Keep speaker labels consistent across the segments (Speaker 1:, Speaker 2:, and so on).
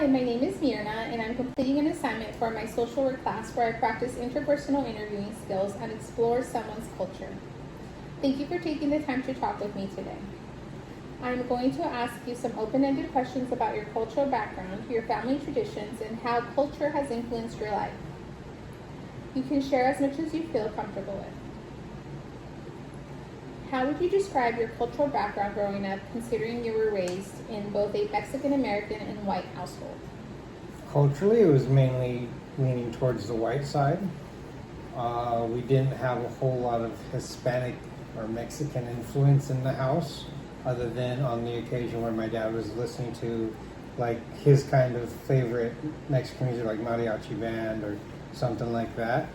Speaker 1: Hi, my name is Mirna, and I'm completing an assignment for my social work class where I practice interpersonal interviewing skills and explore someone's culture. Thank you for taking the time to talk with me today. I'm going to ask you some open-ended questions about your cultural background, your family traditions, and how culture has influenced your life. You can share as much as you feel comfortable with. How would you describe your cultural background growing up, considering you were raised in both a Mexican American and white household?
Speaker 2: Culturally, it was mainly leaning towards the white side. We didn't have a whole lot of Hispanic or Mexican influence in the house, other than on the occasion where my dad was listening to like his kind of favorite Mexican music, like mariachi band or something like that.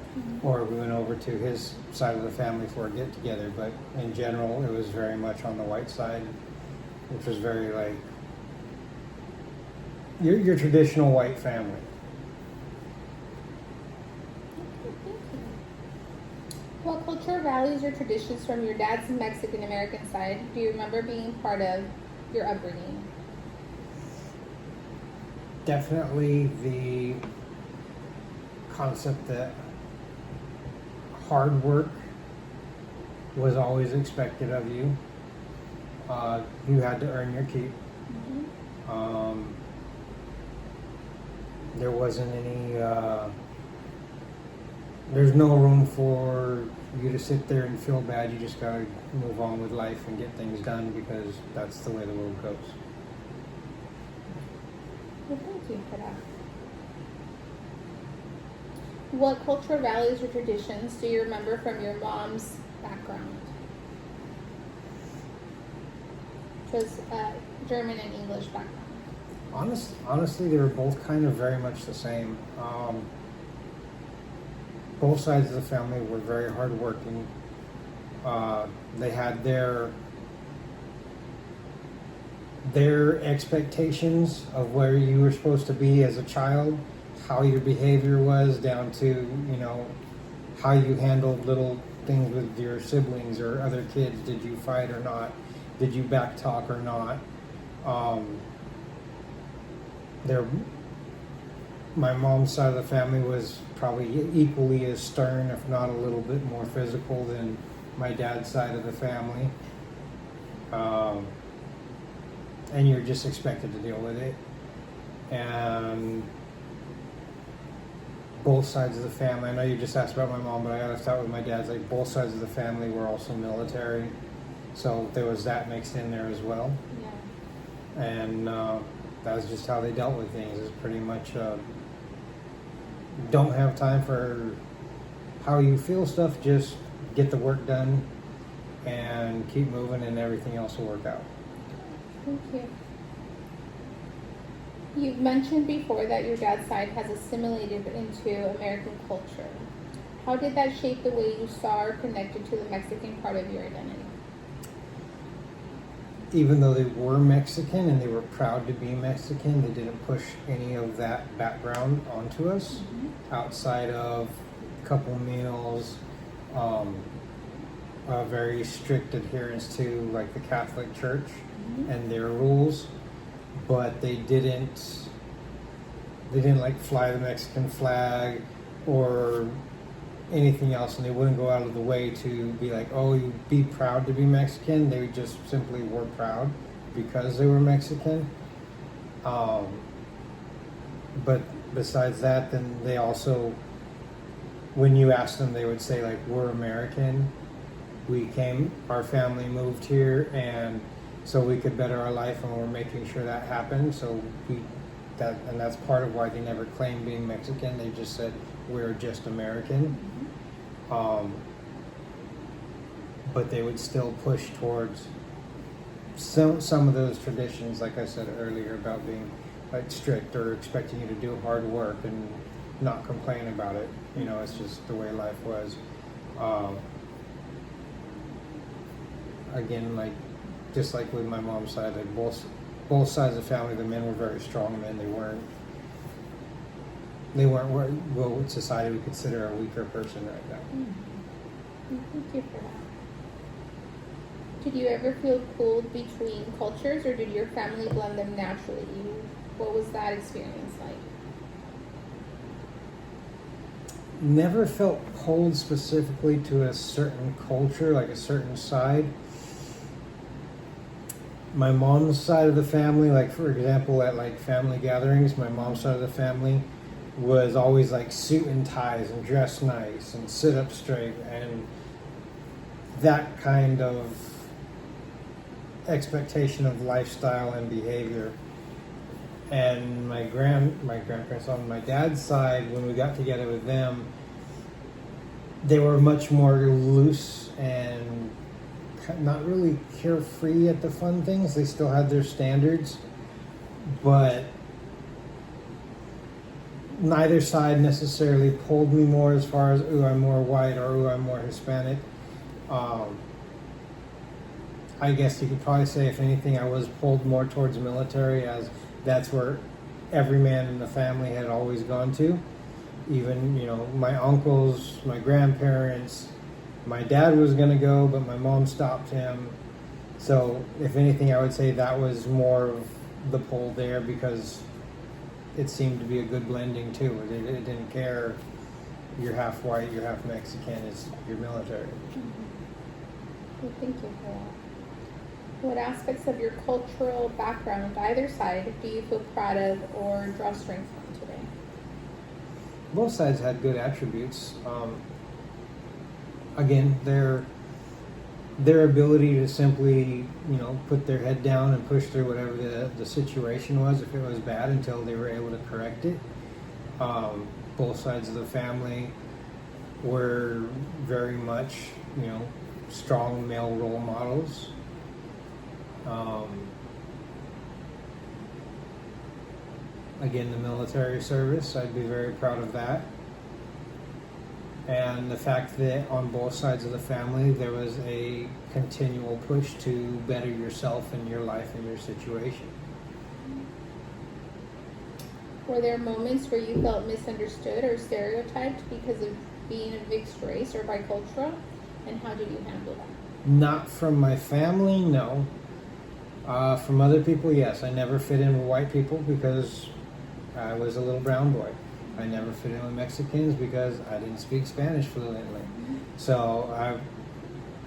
Speaker 2: Or we went over to his side of the family for a get together. But in general, it was very much on the white side, which was very like your traditional white family.
Speaker 1: What cultural values or traditions from your dad's Mexican American side do you remember being part of your upbringing?
Speaker 2: Definitely the concept that hard work was always expected of you. You had to earn your keep. There wasn't any, there's no room for you to sit there and feel bad. You just gotta move on with life and get things done because that's the way the world goes.
Speaker 1: Well, thank you for that. What cultural values or traditions do you remember from your mom's background? Which was German and English background.
Speaker 2: Honestly, they were both kind of very much the same. Both sides of the family were very hardworking. They had their expectations of where you were supposed to be as a child, how your behavior was, down to how you handled little things with your siblings or other kids. Did you fight or not? Did you backtalk or not? My mom's side of the family was probably equally as stern, if not a little bit more physical than my dad's side of the family. And you're just expected to deal with it. And both sides of the family, I know you just asked about my mom, but I gotta start with my dad's. Like, both sides of the family were also military, so there was that mixed in there as well.
Speaker 1: Yeah.
Speaker 2: And that was just how they dealt with things. It's pretty much don't have time for how you feel stuff, just get the work done and keep moving and everything else will work out.
Speaker 1: Thank you. You've mentioned before that your dad's side has assimilated into American culture. How did that shape the way you saw or connected to the Mexican part of your identity?
Speaker 2: Even though they were Mexican and they were proud to be Mexican, they didn't push any of that background onto us outside of a couple meals, a very strict adherence to like the Catholic Church and their rules, but they didn't like fly the Mexican flag or anything else, and they wouldn't go out of the way to be like, oh, you be proud to be Mexican. They just simply were proud because they were Mexican. But besides that, then they also, when you asked them, they would say like, we're American. Our family moved here, and so we could better our life, and we're making sure that happened. So and that's part of why they never claimed being Mexican. They just said we're just American. But they would still push towards some of those traditions, like I said earlier, about being like strict or expecting you to do hard work and not complain about it. It's just the way life was. Again, like just like with my mom's side, like both sides of the family, the men were very strong men. They weren't what society would consider a weaker person right now.
Speaker 1: Thank you for that. Did you ever feel pulled between cultures, or did your family blend them naturally? What was that experience like?
Speaker 2: Never felt pulled specifically to a certain culture, like a certain side. My mom's side of the family, like for example, at like family gatherings, my mom's side of the family was always like suit and ties and dress nice and sit up straight and that kind of expectation of lifestyle and behavior. And my grandparents on my dad's side, when we got together with them, they were much more loose and not really carefree at the fun things. They still had their standards, but neither side necessarily pulled me more as far as, ooh, I'm more white or ooh, I'm more Hispanic. I guess you could probably say, if anything, I was pulled more towards the military, as that's where every man in the family had always gone to. Even, you know, my uncles, my grandparents, my dad was going to go, but my mom stopped him. So, if anything, I would say that was more of the pull there, because it seemed to be a good blending too. It didn't care, you're half white, you're half Mexican, it's your military.
Speaker 1: Well, thank you for that. What aspects of your cultural background, either side, do you feel proud of or draw strength from today?
Speaker 2: Both sides had good attributes. Again, their ability to simply, you know, put their head down and push through whatever the situation was, if it was bad, until they were able to correct it. Both sides of the family were very much, you know, strong male role models. Again, the military service, I'd be very proud of that. And the fact that on both sides of the family there was a continual push to better yourself and your life and your situation.
Speaker 1: Were there moments where you felt misunderstood or stereotyped because of being a mixed race or bicultural? And how did you handle that?
Speaker 2: Not from my family, no. From other people, yes. I never fit in with white people because I was a little brown boy. I never fit in with Mexicans because I didn't speak Spanish fluently. So,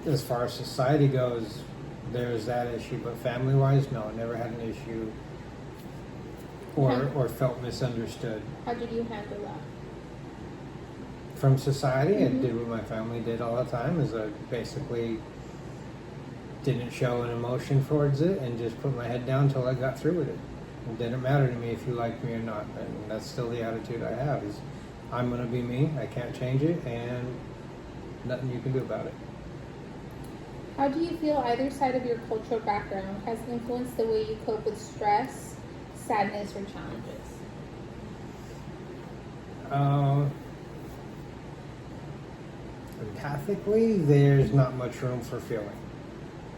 Speaker 2: as far as society goes, there's that issue. But family-wise, no, I never had an issue or felt misunderstood.
Speaker 1: How did you handle that?
Speaker 2: From society, I did what my family did all the time, is I basically didn't show an emotion towards it and just put my head down until I got through with it. It didn't matter to me if you liked me or not, and that's still the attitude I have, is I'm going to be me, I can't change it, and nothing you can do about it.
Speaker 1: How do you feel either side of your cultural background has influenced the way you cope with stress, sadness, or challenges?
Speaker 2: Empathically, there's not much room for feeling.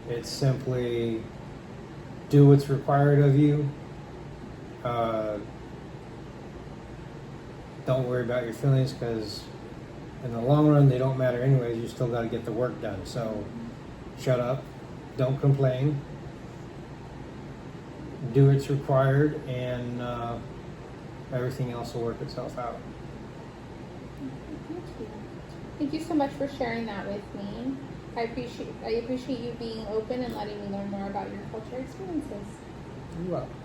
Speaker 2: It's simply do what's required of you. Don't worry about your feelings, because in the long run they don't matter anyways. You still got to get the work done. So shut up, don't complain, do what's required, and everything else will work itself out.
Speaker 1: Thank you. Thank you so much for sharing that with me. I appreciate you being open and letting me learn more about your culture experiences.
Speaker 2: You're welcome.